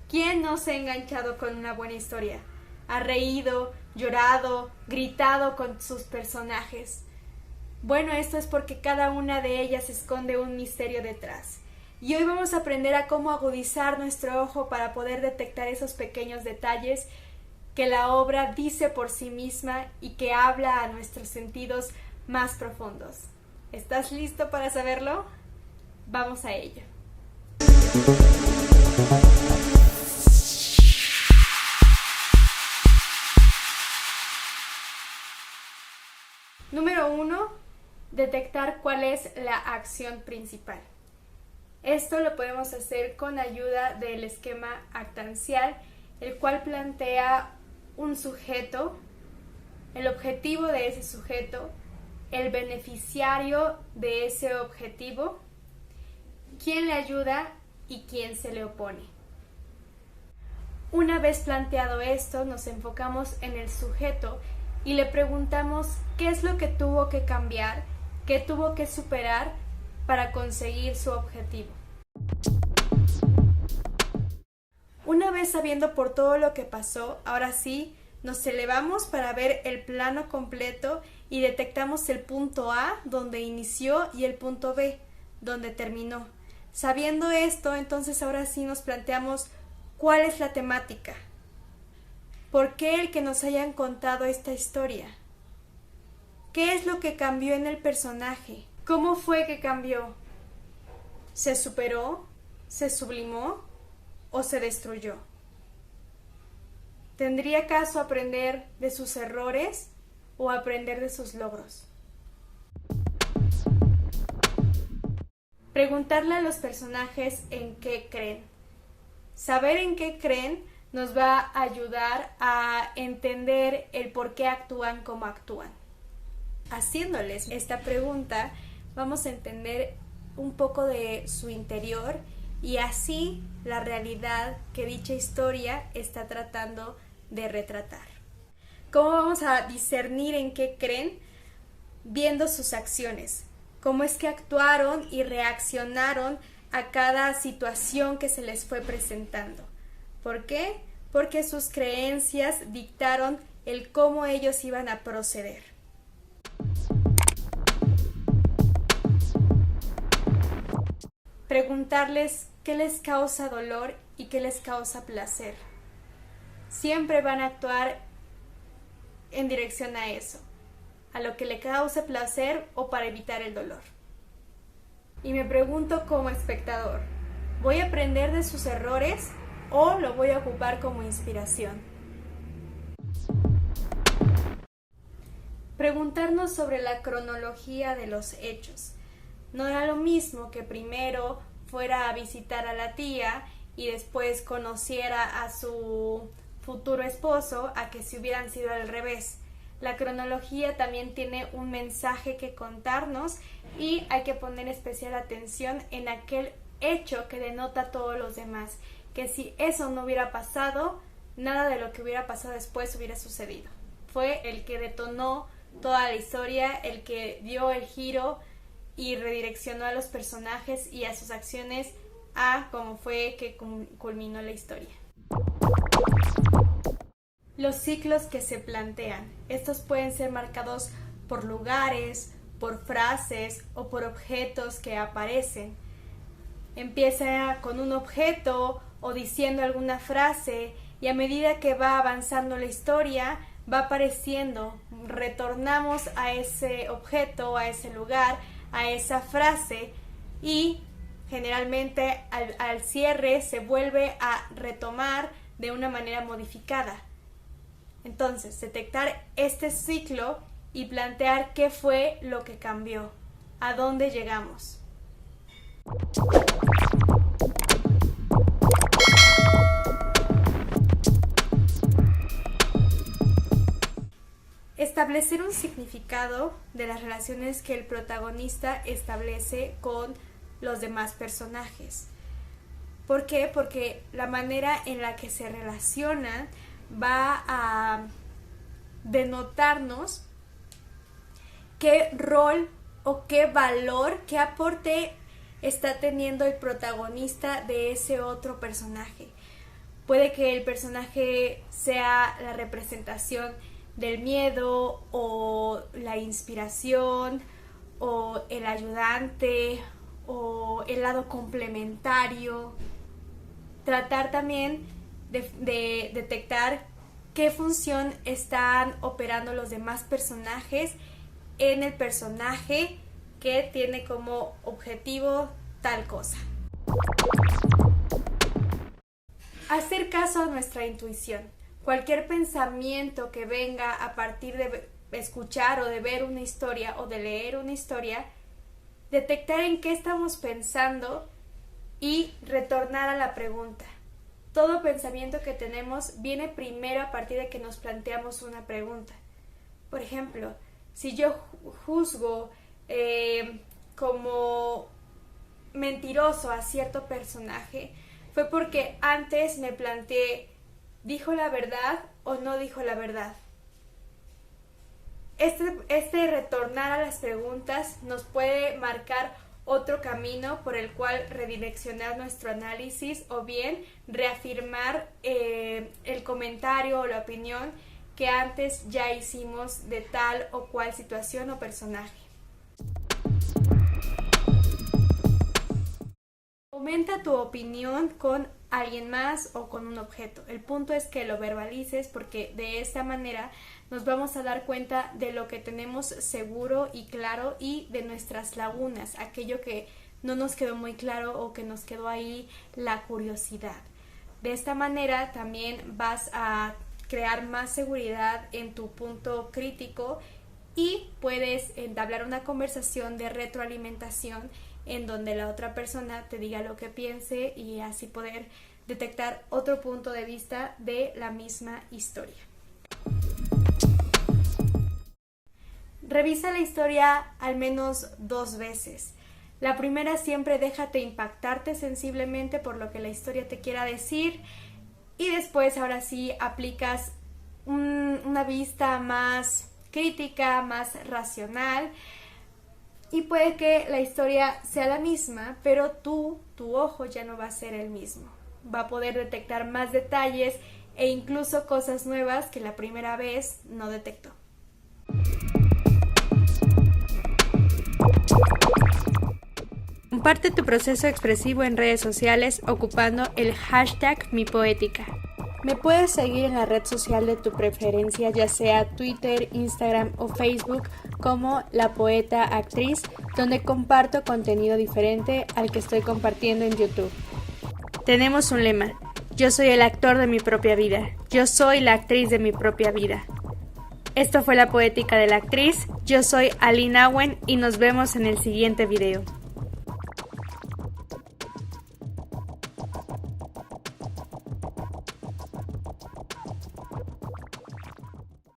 ¿Quién no se ha enganchado con una buena historia? Ha reído, llorado, gritado con sus personajes. Bueno, esto es porque cada una de ellas esconde un misterio detrás. Y hoy vamos a aprender a cómo agudizar nuestro ojo para poder detectar esos pequeños detalles que la obra dice por sí misma y que habla a nuestros sentidos más profundos. ¿Estás listo para saberlo? Vamos a ello. Número 1. Detectar cuál es la acción principal. Esto lo podemos hacer con ayuda del esquema actancial, el cual plantea un sujeto, el objetivo de ese sujeto, el beneficiario de ese objetivo, quién le ayuda y quién se le opone. Una vez planteado esto, nos enfocamos en el sujeto y le preguntamos qué es lo que tuvo que cambiar, qué tuvo que superar para conseguir su objetivo. Una vez sabiendo por todo lo que pasó, ahora sí, nos elevamos para ver el plano completo y detectamos el punto A donde inició y el punto B donde terminó. Sabiendo esto, entonces ahora sí nos planteamos cuál es la temática. ¿Por qué el que nos hayan contado esta historia? ¿Qué es lo que cambió en el personaje? ¿Cómo fue que cambió? ¿Se superó? ¿Se sublimó? ¿O se destruyó? ¿Tendría caso aprender de sus errores o aprender de sus logros? Preguntarle a los personajes en qué creen. Saber en qué creen nos va a ayudar a entender el por qué actúan como actúan. Haciéndoles esta pregunta, vamos a entender un poco de su interior y así la realidad que dicha historia está tratando de retratar. ¿Cómo vamos a discernir en qué creen? Viendo sus acciones, cómo es que actuaron y reaccionaron a cada situación que se les fue presentando. ¿Por qué? Porque sus creencias dictaron el cómo ellos iban a proceder. Preguntarles qué les causa dolor y qué les causa placer. Siempre van a actuar en dirección a eso, a lo que le cause placer o para evitar el dolor. Y me pregunto como espectador, ¿voy a aprender de sus errores o lo voy a ocupar como inspiración? Preguntarnos sobre la cronología de los hechos. No era lo mismo que primero fuera a visitar a la tía y después conociera a su futuro esposo a que si hubieran sido al revés. La cronología también tiene un mensaje que contarnos y hay que poner especial atención en aquel hecho que denota a todos los demás, que si eso no hubiera pasado, nada de lo que hubiera pasado después hubiera sucedido. Fue el que detonó toda la historia, el que dio el giro y redireccionó a los personajes y a sus acciones a cómo fue que culminó la historia. Los ciclos que se plantean. Estos pueden ser marcados por lugares, por frases o por objetos que aparecen. Empieza con un objeto o diciendo alguna frase y a medida que va avanzando la historia va apareciendo, retornamos a ese objeto, a ese lugar, a esa frase y generalmente al cierre se vuelve a retomar de una manera modificada. Entonces, detectar este ciclo y plantear qué fue lo que cambió, a dónde llegamos. Establecer un significado de las relaciones que el protagonista establece con los demás personajes. ¿Por qué? Porque la manera en la que se relacionan va a denotarnos qué rol o qué valor, qué aporte está teniendo el protagonista de ese otro personaje. Puede que el personaje sea la representación del miedo o la inspiración o el ayudante o el lado complementario. Tratar también de detectar qué función están operando los demás personajes en el personaje que tiene como objetivo tal cosa. Hacer caso a nuestra intuición. Cualquier pensamiento que venga a partir de escuchar o de ver una historia o de leer una historia, detectar en qué estamos pensando y retornar a la pregunta. Todo pensamiento que tenemos viene primero a partir de que nos planteamos una pregunta. Por ejemplo, si yo juzgo como mentiroso a cierto personaje, fue porque antes me planteé, ¿dijo la verdad o no dijo la verdad? Este retornar a las preguntas nos puede marcar otro camino por el cual redireccionar nuestro análisis o bien reafirmar el comentario o la opinión que antes ya hicimos de tal o cual situación o personaje. Comenta tu opinión con alguien más o con un objeto. El punto es que lo verbalices porque de esta manera nos vamos a dar cuenta de lo que tenemos seguro y claro y de nuestras lagunas, aquello que no nos quedó muy claro o que nos quedó ahí la curiosidad. De esta manera también vas a crear más seguridad en tu punto crítico y puedes entablar una conversación de retroalimentación en donde la otra persona te diga lo que piense y así poder detectar otro punto de vista de la misma historia. Revisa la historia al menos 2 veces. La primera siempre déjate impactarte sensiblemente por lo que la historia te quiera decir y después ahora sí aplicas una vista más crítica, más racional y puede que la historia sea la misma, pero tu ojo ya no va a ser el mismo. Va a poder detectar más detalles e incluso cosas nuevas que la primera vez no detectó. Comparte tu proceso expresivo en redes sociales ocupando el hashtag #MiPoética. Me puedes seguir en la red social de tu preferencia, ya sea Twitter, Instagram o Facebook, como La Poeta Actriz, donde comparto contenido diferente al que estoy compartiendo en YouTube. Tenemos un lema: yo soy el actor de mi propia vida, yo soy la actriz de mi propia vida. Esto fue La Poética de la Actriz, yo soy Aline Awen y nos vemos en el siguiente video.